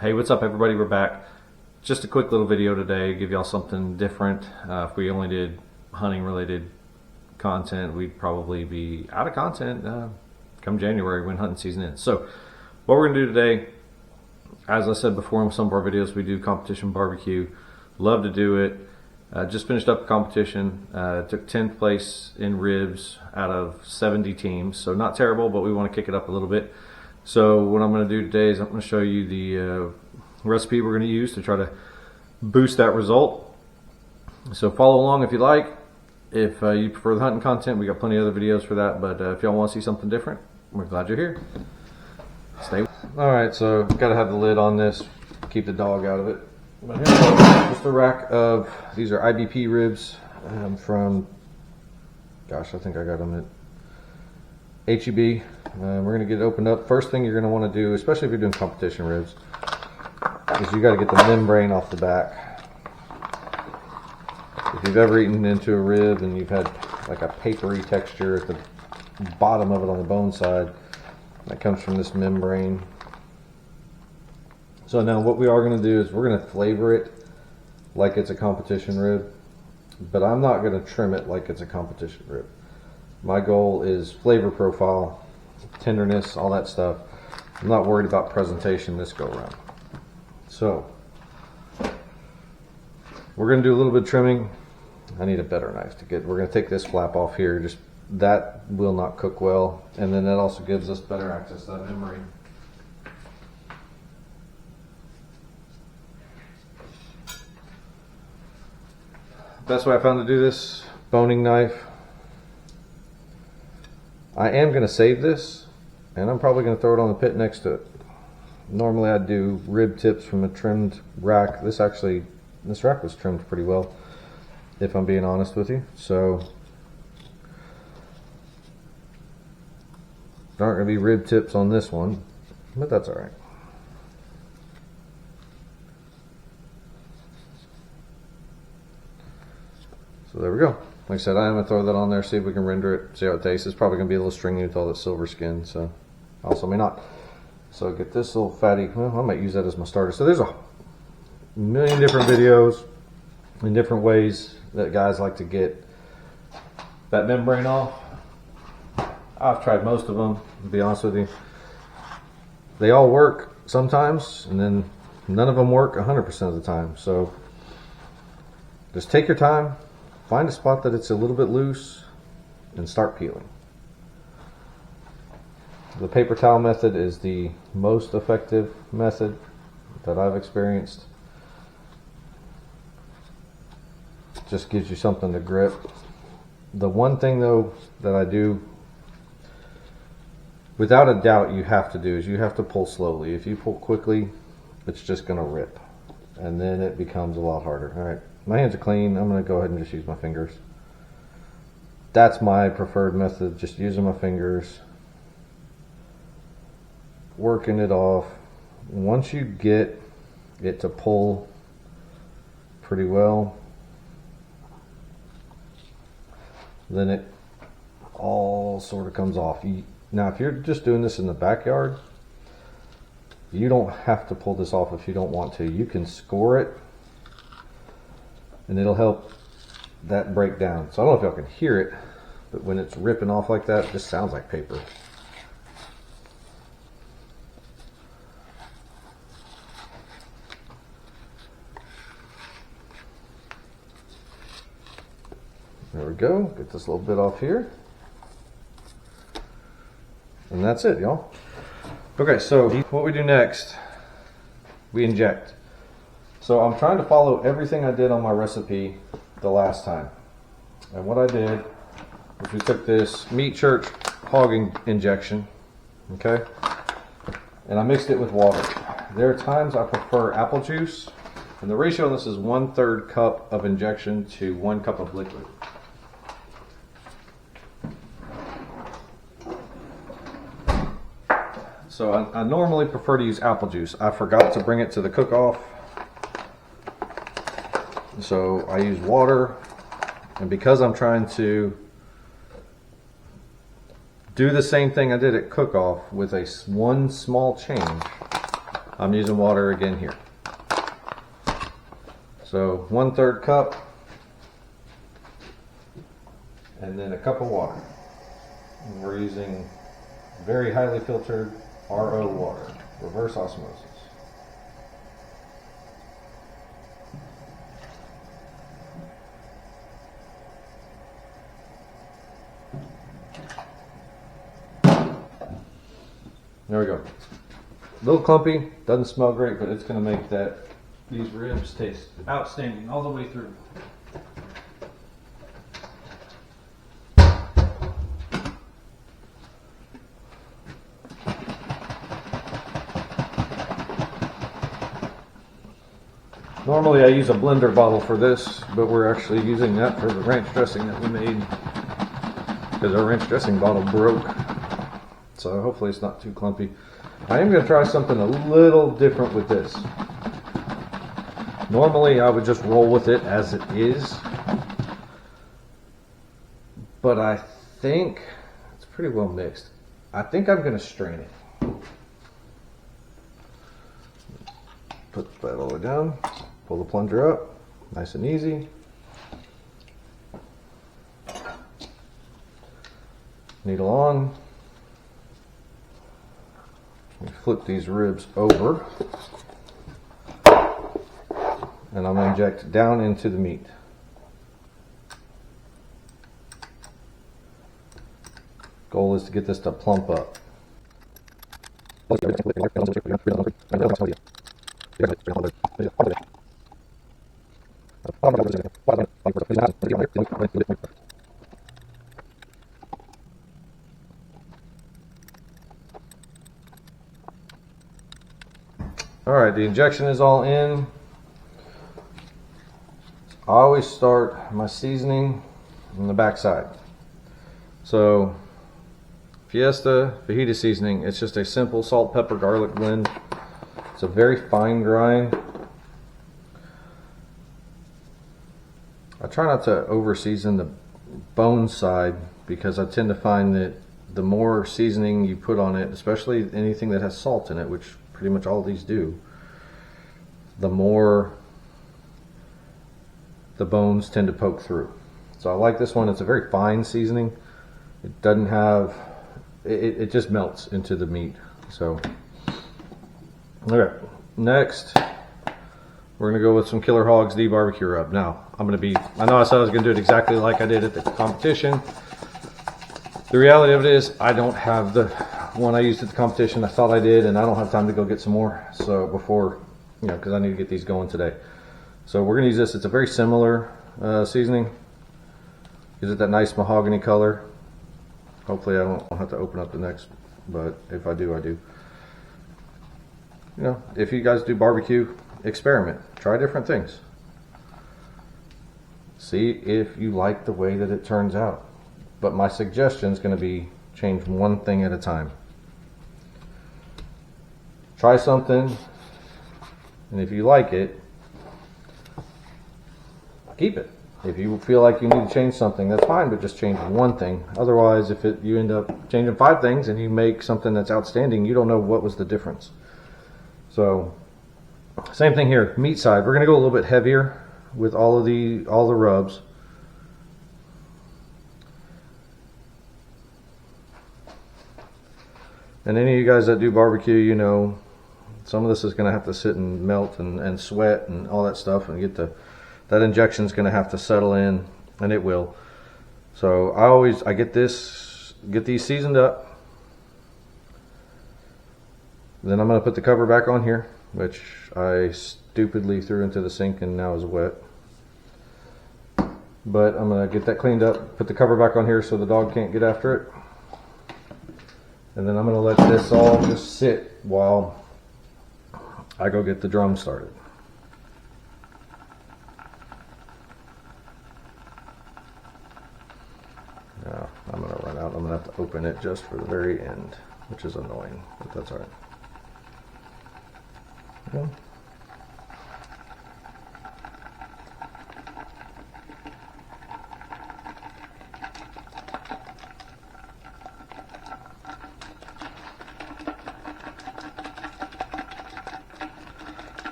Hey, what's up everybody? We're back. Just a quick little video today, give y'all something different. If we only did hunting related content, we'd probably be out of content come January when hunting season ends. So what we're gonna do today, as I said before in some of our videos, we do competition barbecue. Love to do it. Just finished up a competition. Took 10th place in ribs out of 70 teams. So not terrible, but we want to kick it up a little bit. So what I'm going to do today is I'm going to show you the recipe we're going to use to try to boost that result. So follow along if you like. If you prefer the hunting content, we got plenty of other videos for that. But if y'all want to see something different, we're glad you're here. Stay. All right, so got to have the lid on this, keep the dog out of it. But here's just a rack of, these are IBP ribs from, gosh, I think I got them at HEB. We're going to get it opened up. First thing you're going to want to do, especially if you're doing competition ribs, is you got to get the membrane off the back. If you've ever eaten into a rib and you've had like a papery texture at the bottom of it on the bone side, that comes from this membrane. So now what we are going to do is we're going to flavor it like it's a competition rib, but I'm not going to trim it like it's a competition rib. My goal is flavor profile, tenderness, all that stuff. I'm not worried about presentation this go around. So we're going to do a little bit of trimming. I need a better knife to get. We're going to take this flap off here. Just that will not cook well, and then that also gives us better access to that membrane. Best way I found to do this, boning knife. I am going to save this, and I'm probably going to throw it on the pit next to it. Normally I'd do rib tips from a trimmed rack. This rack was trimmed pretty well, if I'm being honest with you. So there aren't going to be rib tips on this one, but that's all right. So there we go. Like I said, I'm going to throw that on there, see if we can render it, see how it tastes. It's probably going to be a little stringy with all that silver skin, so also may not. So get this little fatty, well, I might use that as my starter. So there's a million different videos and different ways that guys like to get that membrane off. I've tried most of them, to be honest with you. They all work sometimes, and then none of them work 100% of the time. So just take your time. Find a spot that it's a little bit loose and start peeling. The paper towel method is the most effective method that I've experienced. It just gives you something to grip. The one thing though that I do, without a doubt, you have to do is you have to pull slowly. If you pull quickly, it's just going to rip, and then it becomes a lot harder. All right. My hands are clean. I'm going to go ahead and just use my fingers. That's my preferred method, just using my fingers, working it off. Once you get it to pull pretty well, then it all sort of comes off. Now, if you're just doing this in the backyard, you don't have to pull this off if you don't want to. You can score it, and it'll help that break down. So I don't know if y'all can hear it, but when it's ripping off like that, it just sounds like paper. There we go. Get this little bit off here. And that's it, y'all. Okay, so what we do next, we inject. So I'm trying to follow everything I did on my recipe the last time. And what I did is we took this Meat Church hog injection, okay, and I mixed it with water. There are times I prefer apple juice, and the ratio on this is 1/3 cup of injection to 1 cup of liquid. So I normally prefer to use apple juice. I forgot to bring it to the cook-off, so I use water, and because I'm trying to do the same thing I did at cook-off with one small change, I'm using water again here. So 1/3 cup, and then a cup of water. And we're using very highly filtered RO water, reverse osmosis. There we go. A little clumpy, doesn't smell great, but it's going to make these ribs taste outstanding all the way through. Normally I use a blender bottle for this, but we're actually using that for the ranch dressing that we made because our ranch dressing bottle broke. So hopefully it's not too clumpy. I am going to try something a little different with this. Normally I would just roll with it as it is, but I think it's pretty well mixed. I think I'm going to strain it. Put that all the way down, pull the plunger up, nice and easy. Needle on. We flip these ribs over, and I'm going to inject down into the meat. Goal is to get this to plump up. Alright, the injection is all in. I always start my seasoning on the back side. So, Fiesta fajita seasoning, it's just a simple salt, pepper, garlic blend. It's a very fine grind. I try not to over season the bone side because I tend to find that the more seasoning you put on it, especially anything that has salt in it, which pretty much all these do, the more the bones tend to poke through. So I like this one. It's a very fine seasoning. It doesn't have, it just melts into the meat. So, okay, next we're gonna go with some Killer Hogs D barbecue rub. Now, I know I said I was gonna do it exactly like I did at the competition. The reality of it is I don't have the one I used at the competition. I thought I did, and I don't have time to go get some more. So before, because I need to get these going today. So we're gonna use this. It's a very similar seasoning. Gives it that nice mahogany color. Hopefully I don't have to open up the next, but if I do, I do. If you guys do barbecue, experiment. Try different things. See if you like the way that it turns out. But my suggestion is going to be change one thing at a time. Try something, and if you like it, keep it. If you feel like you need to change something, that's fine, but just change one thing. Otherwise, if you end up changing 5 things and you make something that's outstanding, you don't know what was the difference. So, same thing here, meat side. We're going to go a little bit heavier with all the rubs. And any of you guys that do barbecue, some of this is going to have to sit and melt and sweat and all that stuff, and that injection is going to have to settle in, and it will. So I get these seasoned up. Then I'm going to put the cover back on here, which I stupidly threw into the sink and now is wet. But I'm going to get that cleaned up, put the cover back on here so the dog can't get after it. And then I'm going to let this all just sit while I go get the drum started. Now I'm going to run out. I'm going to have to open it just for the very end, which is annoying, but that's all right. Yeah.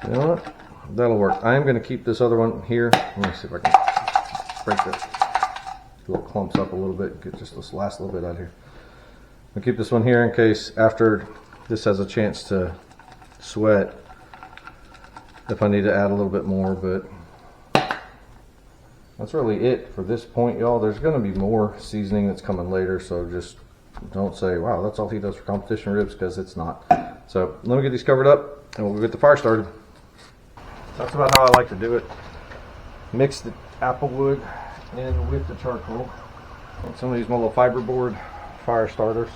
You know what? That'll work. I am going to keep this other one here. Let me see if I can break that little clumps up a little bit. Get just this last little bit out here. I'll keep this one here in case after this has a chance to sweat, if I need to add a little bit more. But that's really it for this point, y'all. There's going to be more seasoning that's coming later, so just don't say, wow, that's all he does for competition ribs, because it's not. So let me get these covered up and we'll get the fire started. That's about how I like to do it. Mix the apple wood in with the charcoal. And some of these my little fiberboard fire starters.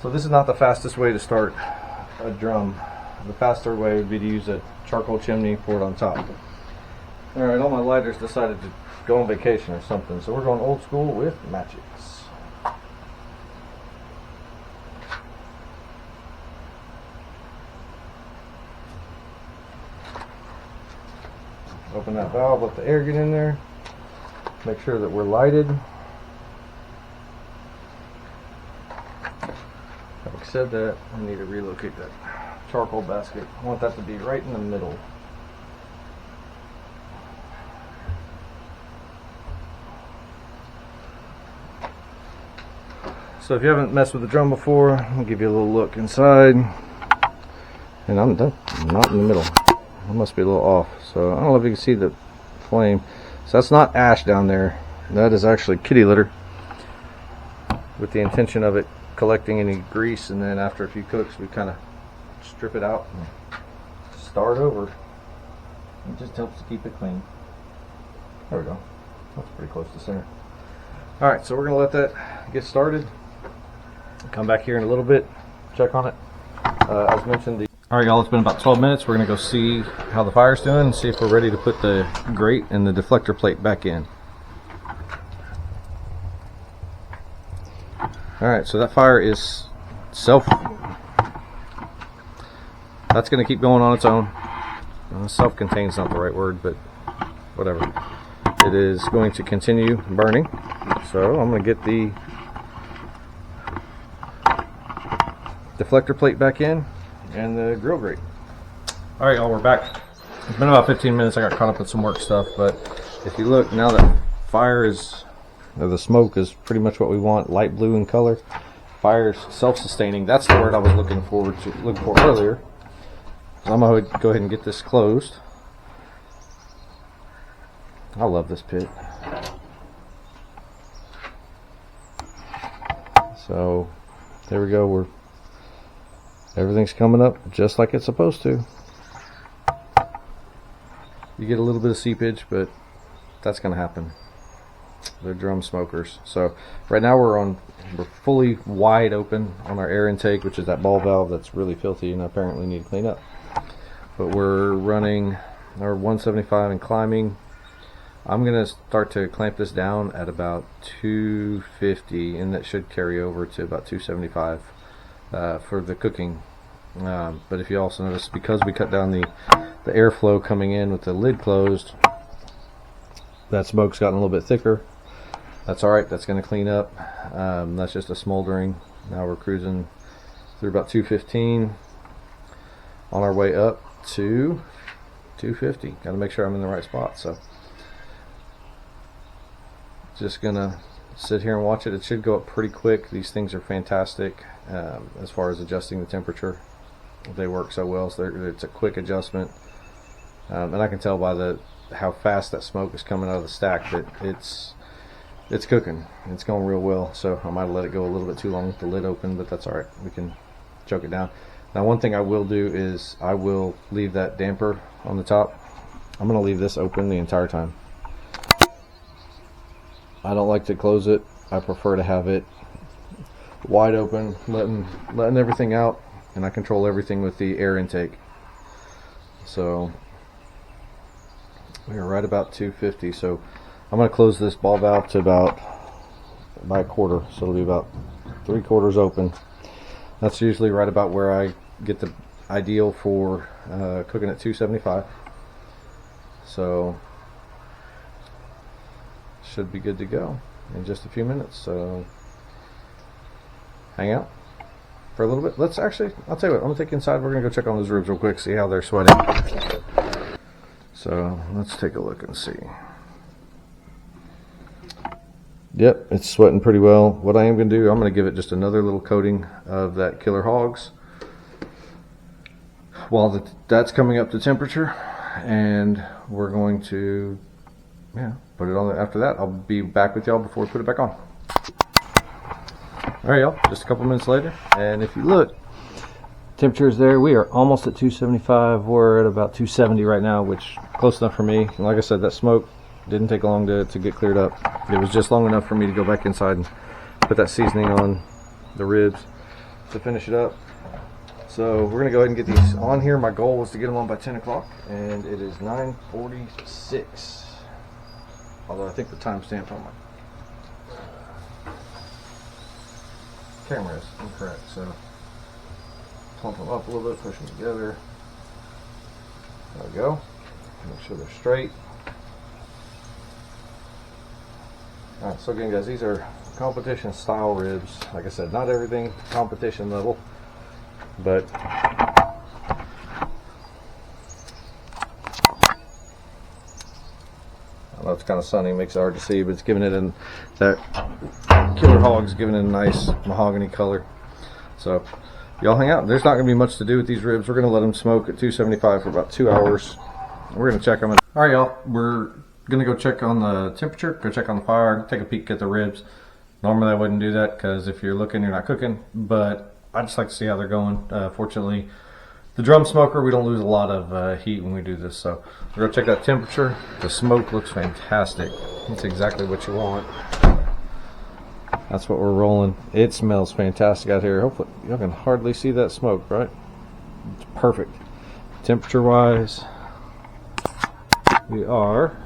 So this is not the fastest way to start a drum. The faster way would be to use a charcoal chimney, pour it on top. Alright, all my lighters decided to go on vacation or something, so we're going old school with matches. Open that valve, let the air get in there. Make sure that we're lighted. Having said that, I need to relocate that charcoal basket. I want that to be right in the middle. So if you haven't messed with the drum before, I'll give you a little look inside. And I'm done. I'm not in the middle. I must be a little off. So I don't know if you can see the flame. So that's not ash down there. That is actually kitty litter, with the intention of it collecting any grease, and then after a few cooks we kind of strip it out and start over. It just helps to keep it clean. There we go. That's pretty close to center. Alright, so we're going to let that get started. Come back here in a little bit, check on it. As mentioned, alright y'all, it's been about 12 minutes. We're going to go see how the fire's doing and see if we're ready to put the grate and the deflector plate back in. Alright, so that fire is that's going to keep going on its own. Self-contained is not the right word, but whatever. It is going to continue burning. So I'm going to get the deflector plate back in and the grill grate. Alright y'all, we're back. It's been about 15 minutes. I got caught up with some work stuff, but if you look, now that fire is, or the smoke is pretty much what we want, light blue in color. Fire's self-sustaining. That's the word I was looking for earlier. So I'm going to go ahead and get this closed. I love this pit. So there we go. Everything's coming up just like it's supposed to. You get a little bit of seepage, but that's going to happen. They're drum smokers. So right now we're fully wide open on our air intake, which is that ball valve that's really filthy and apparently need to clean up. But we're running our 175 and climbing. I'm going to start to clamp this down at about 250, and that should carry over to about 275 for the cooking. But if you also notice, because we cut down the airflow coming in with the lid closed, that smoke's gotten a little bit thicker. That's alright, that's going to clean up. That's just a smoldering. Now we're cruising through about 215 on our way up to 250. Got to make sure I'm in the right spot. So just gonna sit here and watch it. It should go up pretty quick. These things are fantastic as far as adjusting the temperature. They work so well, so it's a quick adjustment. And I can tell by how fast that smoke is coming out of the stack that it's cooking. It's going real well. So I might have let it go a little bit too long with the lid open, but that's alright. We can choke it down. Now one thing I will do is I will leave that damper on the top. I'm going to leave this open the entire time. I don't like to close it. I prefer to have it wide open, letting everything out, and I control everything with the air intake. So we're right about 250. So I'm going to close this ball valve to about by a quarter, so it'll be about 3/4 open. That's usually right about where I get the ideal for cooking at 275. So should be good to go in just a few minutes. So hang out for a little bit. Let's actually, I'll tell you what, I'm gonna take you inside. We're gonna go check on those ribs real quick, see how they're sweating. So let's take a look and see. Yep, it's sweating pretty well. What I am gonna do, I'm gonna give it just another little coating of that Killer Hogs while that's coming up to temperature, and we're going to put it on there. After that, I'll be back with y'all before we put it back on. All right, y'all, just a couple minutes later, and if you look, temperature is there. We are almost at 275. We're at about 270 right now, which is close enough for me. And like I said, that smoke didn't take long to get cleared up. It was just long enough for me to go back inside and put that seasoning on the ribs to finish it up. So we're gonna go ahead and get these on here. My goal was to get them on by 10 o'clock, and it is 9:46. Although I think the timestamp on my camera is incorrect, so plump them up a little bit, push them together. There we go. Make sure they're straight. Alright, so again, guys, these are competition style ribs. Like I said, not everything competition level, but I know it's kind of sunny, makes it hard to see, but it's giving it that Killer Hog's giving it a nice mahogany color. So y'all hang out. There's not going to be much to do with these ribs. We're going to let them smoke at 275 for about 2 hours. We're going to check them. All right, y'all. We're going to go check on the temperature, go check on the fire, take a peek at the ribs. Normally I wouldn't do that because if you're looking, you're not cooking, but I just like to see how they're going. Fortunately, the drum smoker, we don't lose a lot of heat when we do this. So we're going to check that temperature. The smoke looks fantastic. That's exactly what you want. That's what we're rolling. It smells fantastic out here. Hopefully you can hardly see that smoke, right? It's perfect. Temperature wise, we are,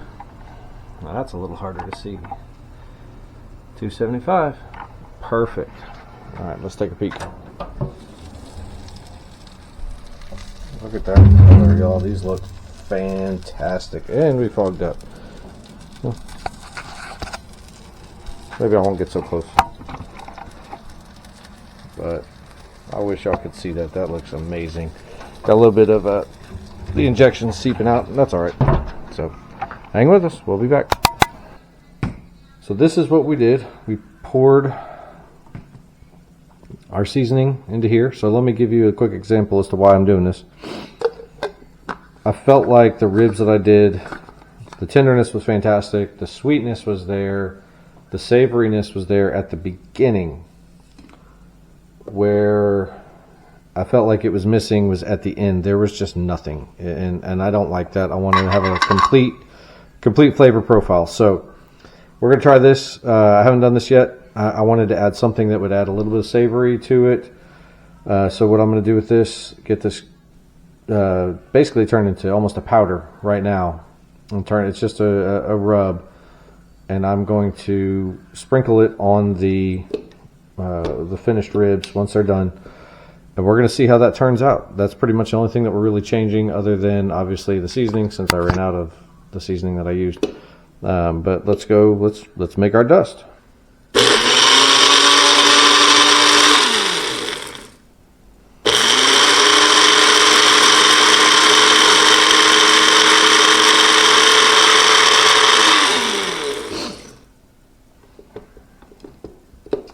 now that's a little harder to see, 275. Perfect. All right, let's take a peek. Look at that color, y'all. These look fantastic. And we fogged up. Maybe I won't get so close, but I wish y'all could see that. That looks amazing. Got a little bit of the injection seeping out, and that's all right. So hang with us. We'll be back. So this is what we did. We poured our seasoning into here. So let me give you a quick example as to why I'm doing this. I felt like the ribs that I did, the tenderness was fantastic. The sweetness was there. The savoriness was there at the beginning. Where I felt like it was missing was at the end. There was just nothing, and I don't like that. I want to have a complete flavor profile. So we're gonna try this. I haven't done this yet. I wanted to add something that would add a little bit of savory to it. So what I'm gonna do with this, get this basically turned into almost a powder right now. It's just a rub. And I'm going to sprinkle it on the finished ribs once they're done, and we're going to see how that turns out. That's pretty much the only thing that we're really changing, other than obviously the seasoning, since I ran out of the seasoning that I used. But let's go. Let's make our dust.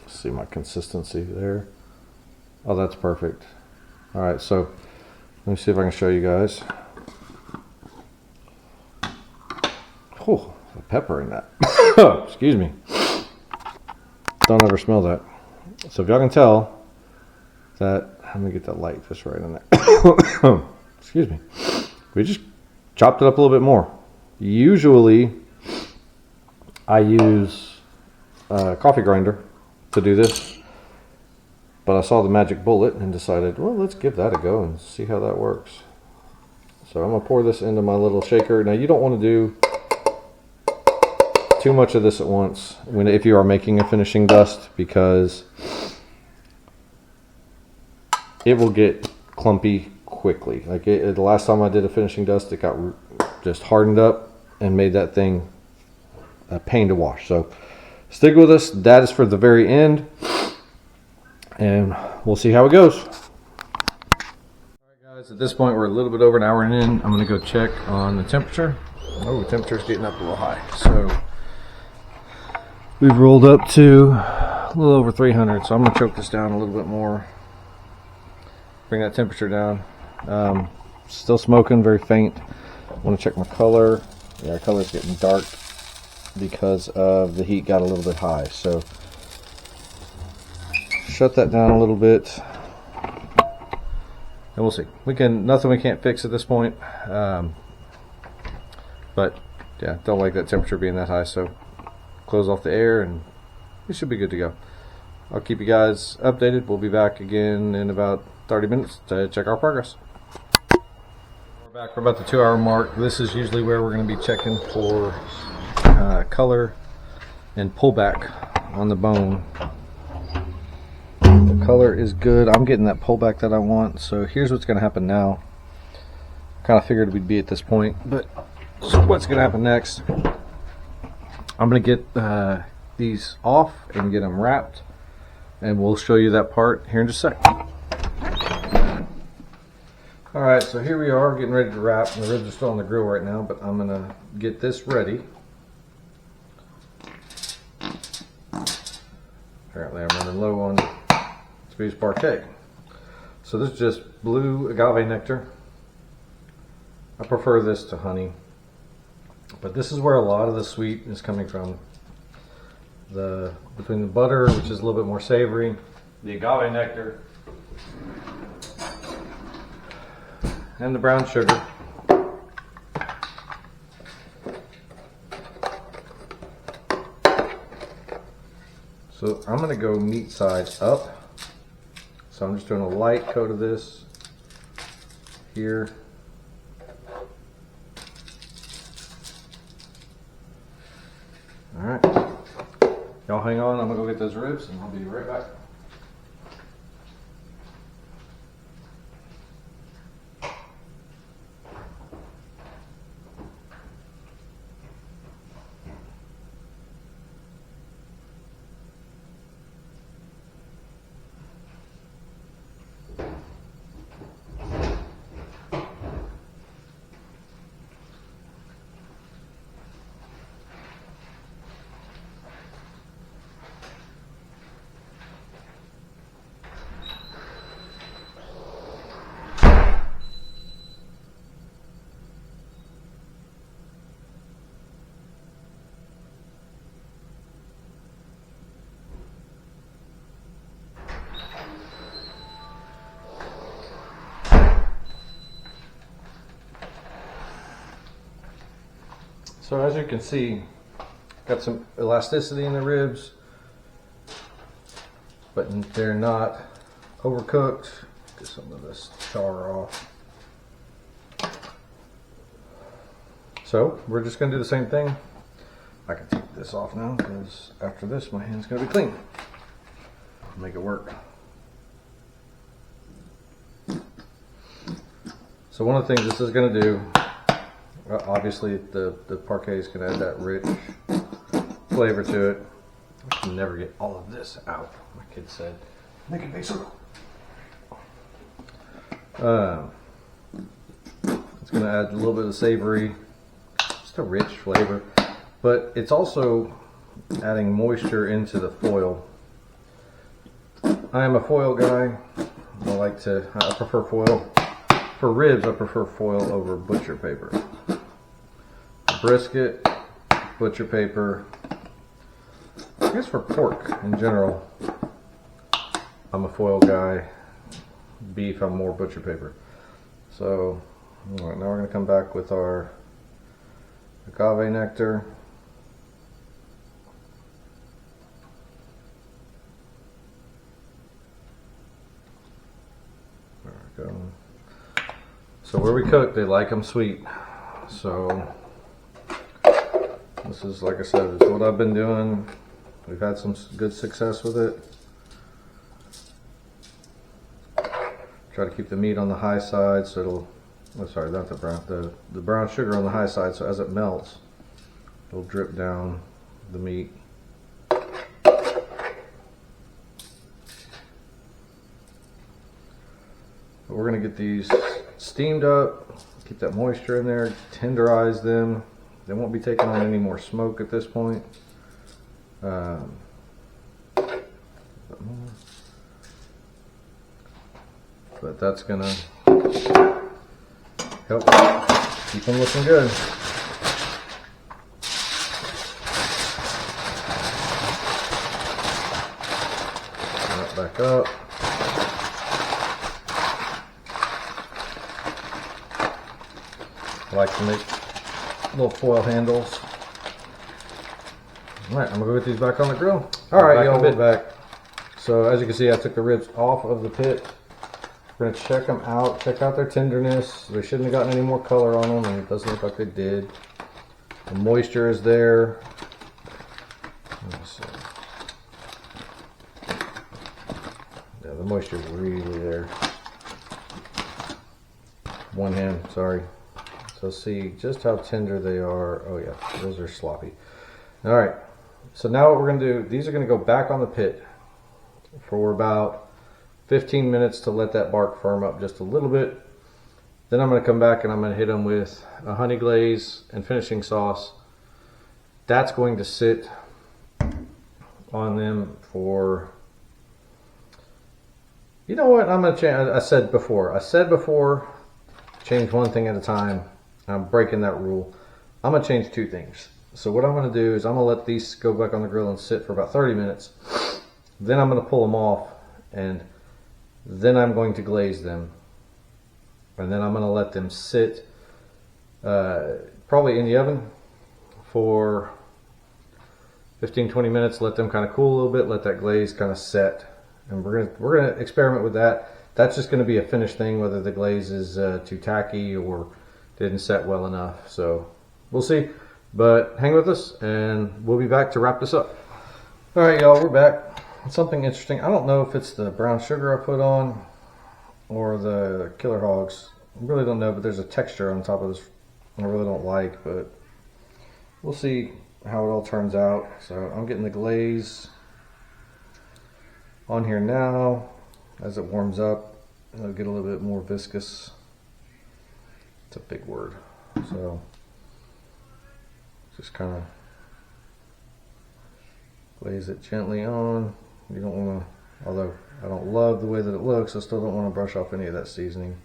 See my consistency there. Oh, that's perfect. All right, so let me see if I can show you guys. Oh, the pepper in that. Excuse me. Don't ever smell that. So if y'all can tell that, let me get that light just right in there. Excuse me. We just chopped it up a little bit more. Usually I use a coffee grinder to do this, but I saw the magic bullet and decided, well, let's give that a go and see how that works. So I'm gonna pour this into my little shaker. Now you don't want to do too much of this at once if you are making a finishing dust, because it will get clumpy quickly. Like the last time I did a finishing dust, it got just hardened up and made that thing a pain to wash. So stick with us. That is for the very end, and we'll see how it goes. All right, guys, at this point we're a little bit over an hour in. I'm going to go check on the temperature. Oh, the temperature's getting up a little high. So we've rolled up to a little over 300. So I'm going to choke this down a little bit more. Bring that temperature down. Still smoking, very faint. I want to check my color. Yeah, color's getting dark because of the heat got a little bit high. So shut that down a little bit, and we'll see. Nothing we can't fix at this point. But yeah, don't like that temperature being that high. So close off the air, and we should be good to go. I'll keep you guys updated. We'll be back again in about 30 minutes to check our progress. We're back for about the 2-hour mark. This is usually where we're going to be checking for color and pullback on the bone. The color is good. I'm getting that pullback that I want. So here's what's going to happen now. Kind of figured we'd be at this point, but so what's going to happen next? I'm going to get these off and get them wrapped, and we'll show you that part here in just a sec. Alright, so here we are getting ready to wrap. The ribs are still on the grill right now, but I'm going to get this ready. Apparently I'm running low on Spies Parquet. So this is just blue agave nectar. I prefer this to honey, but this is where a lot of the sweet is coming from. Between the butter, which is a little bit more savory, the agave nectar, and the brown sugar. So I'm going to go meat side up. So I'm just doing a light coat of this here. Alright. Y'all hang on, I'm going to go get those ribs and I'll be right back. So as you can see, got some elasticity in the ribs, but they're not overcooked. Get some of this char off. So we're just going to do the same thing. I can take this off now because after this my hand's going to be clean. Make it work. So one of the things this is going to do, obviously the parquet is going to add that rich flavor to it. I can never get all of this out. My kid said, make a big circle. It's going to add a little bit of savory, just a rich flavor, but it's also adding moisture into the foil. I am a foil guy. I prefer foil. For ribs, I prefer foil over butcher paper. Brisket, butcher paper. I guess for pork in general, I'm a foil guy. Beef, I'm more butcher paper. So, all right, now we're going to come back with our agave nectar. There we go. So where we cook, they like them sweet. So this is, like I said, it's what I've been doing. We've had some good success with it. Try to keep the meat on the high side so oh, sorry, not the brown sugar on the high side, so as it melts, it'll drip down the meat. But we're gonna get these steamed up, keep that moisture in there, tenderize them. They won't be taking on any more smoke at this point. But that's gonna help keep them looking good. That back up. I like to make little foil handles. Alright, I'm gonna go get these back on the grill. Alright, y'all, we're back. So as you can see, I took the ribs off of the pit. We're gonna check them out, check out their tenderness. They shouldn't have gotten any more color on them, and it doesn't look like they did. The moisture is there. Let me see. Yeah, the moisture is really there. One hand, sorry. So see just how tender they are. Oh yeah, those are sloppy. All right, so now what we're gonna do, these are gonna go back on the pit for about 15 minutes to let that bark firm up just a little bit. Then I'm gonna come back and I'm gonna hit them with a honey glaze and finishing sauce. That's going to sit on them for, you know what, I'm gonna change, I said before, change one thing at a time. I'm breaking that rule. I'm gonna change two things. So what I'm gonna do is I'm gonna let these go back on the grill and sit for about 30 minutes. Then I'm gonna pull them off, and then I'm going to glaze them. And then I'm gonna let them sit probably in the oven for 15-20 minutes, let them kind of cool a little bit, let that glaze kind of set. And we're gonna experiment with that. That's just gonna be a finished thing, whether the glaze is too tacky or didn't set well enough. So we'll see, but hang with us and we'll be back to wrap this up. All right, y'all, we're back. Something interesting. I don't know if it's the brown sugar I put on or the Killer Hogs. I really don't know, but there's a texture on top of this I really don't like, but we'll see how it all turns out. So I'm getting the glaze on here now. As it warms up, it'll get a little bit more viscous. It's a big word. So just kind of glaze it gently on. You don't want to, although I don't love the way that it looks, I still don't want to brush off any of that seasoning.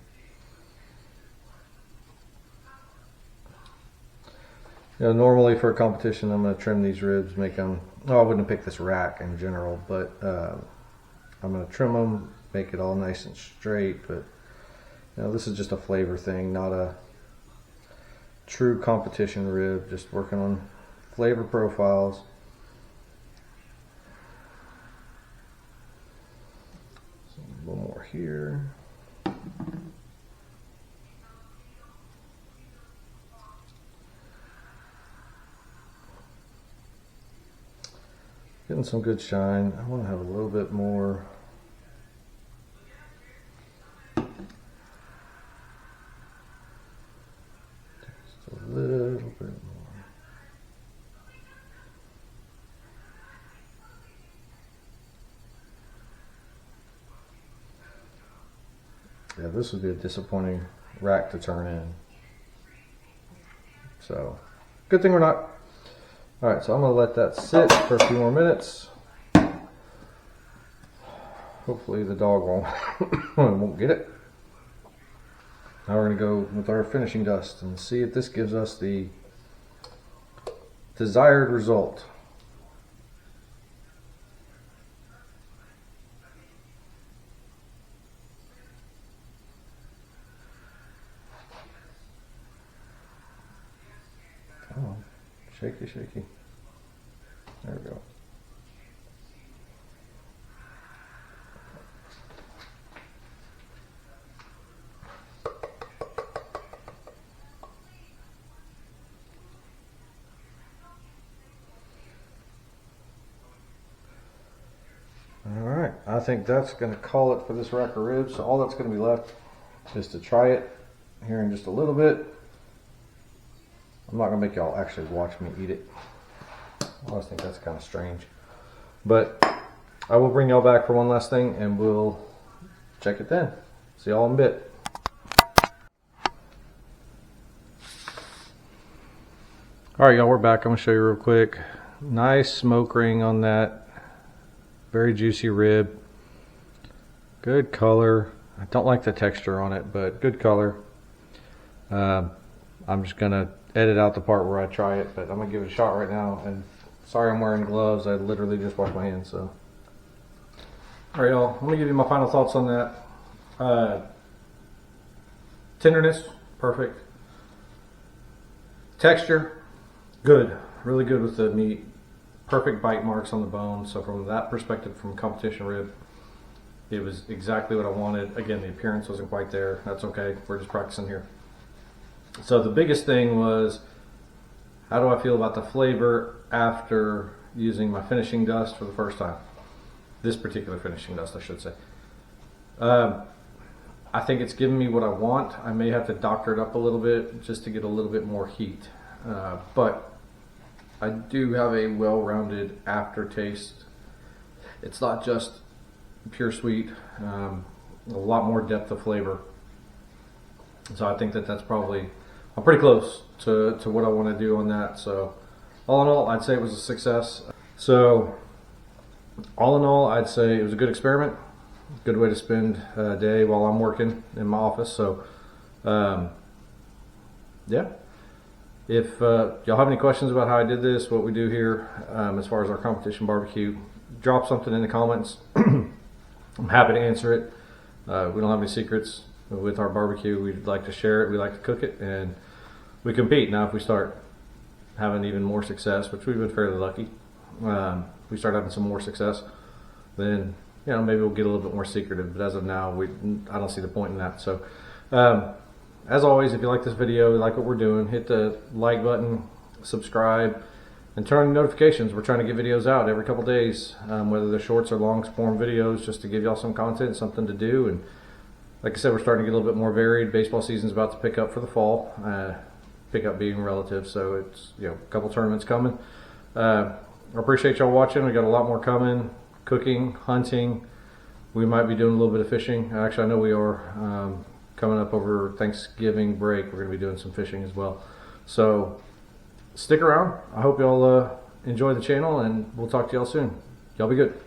You know, normally for a competition, I'm going to trim these ribs, make them, oh, I wouldn't pick this rack in general, but I'm going to trim them, make it all nice and straight. But you know, this is just a flavor thing, not a true competition rib, just working on flavor profiles. So a little more here. Getting some good shine. I want to have a little bit more. Just a little bit more. Yeah, this would be a disappointing rack to turn in. So, good thing we're not. All right, so I'm gonna let that sit for a few more minutes. Hopefully the dog won't get it. Now we're gonna go with our finishing dust and see if this gives us the desired result. Oh, shaky, shaky. There we go. Alright, I think that's going to call it for this rack of ribs. So all that's going to be left is to try it here in just a little bit. I'm not gonna make y'all actually watch me eat it. I always think that's kind of strange. But I will bring y'all back for one last thing and we'll check it then. See y'all in a bit. All right, y'all, we're back. I'm gonna show you real quick. Nice smoke ring on that. Very juicy rib. Good color. I don't like the texture on it, but good color. I'm just gonna edit out the part where I try it, but I'm gonna give it a shot right now. And sorry I'm wearing gloves. I literally just washed my hands, so. All right, y'all, let me give you my final thoughts on that. Tenderness, perfect. Texture, good, really good with the meat. Perfect bite marks on the bone. So from that perspective, from competition rib, it was exactly what I wanted. Again, the appearance wasn't quite there. That's okay, we're just practicing here. So the biggest thing was, how do I feel about the flavor after using my finishing dust for the first time? This particular finishing dust, I should say. I think it's given me what I want. I may have to doctor it up a little bit just to get a little bit more heat. But I do have a well-rounded aftertaste. It's not just pure sweet, a lot more depth of flavor. So I think that that's probably, I'm pretty close to what I want to do on that. So all in all, I'd say it was a success. So all in all, I'd say it was a good experiment. Good way to spend a day while I'm working in my office. So yeah. If y'all have any questions about how I did this, what we do here as far as our competition barbecue, drop something in the comments. I'm happy to answer it. We don't have any secrets with our barbecue. We'd like to share it, we like to cook it, and we compete. Now if we start having even more success, which we've been fairly lucky, we start having some more success, then maybe we'll get a little bit more secretive. But as of now, I don't see the point in that. So as always, if you like this video, you like what we're doing, hit the like button, subscribe, and turn on notifications. We're trying to get videos out every couple days, whether they're shorts or long form videos, just to give y'all some content, something to do. And like I said, we're starting to get a little bit more varied. Baseball season's about to pick up for the fall. Pick up being relative, so it's a couple tournaments coming. I appreciate y'all watching. We got a lot more coming. Cooking, hunting. We might be doing a little bit of fishing. Actually, I know we are. Coming up over Thanksgiving break, we're going to be doing some fishing as well. So stick around. I hope y'all enjoy the channel, and we'll talk to y'all soon. Y'all be good.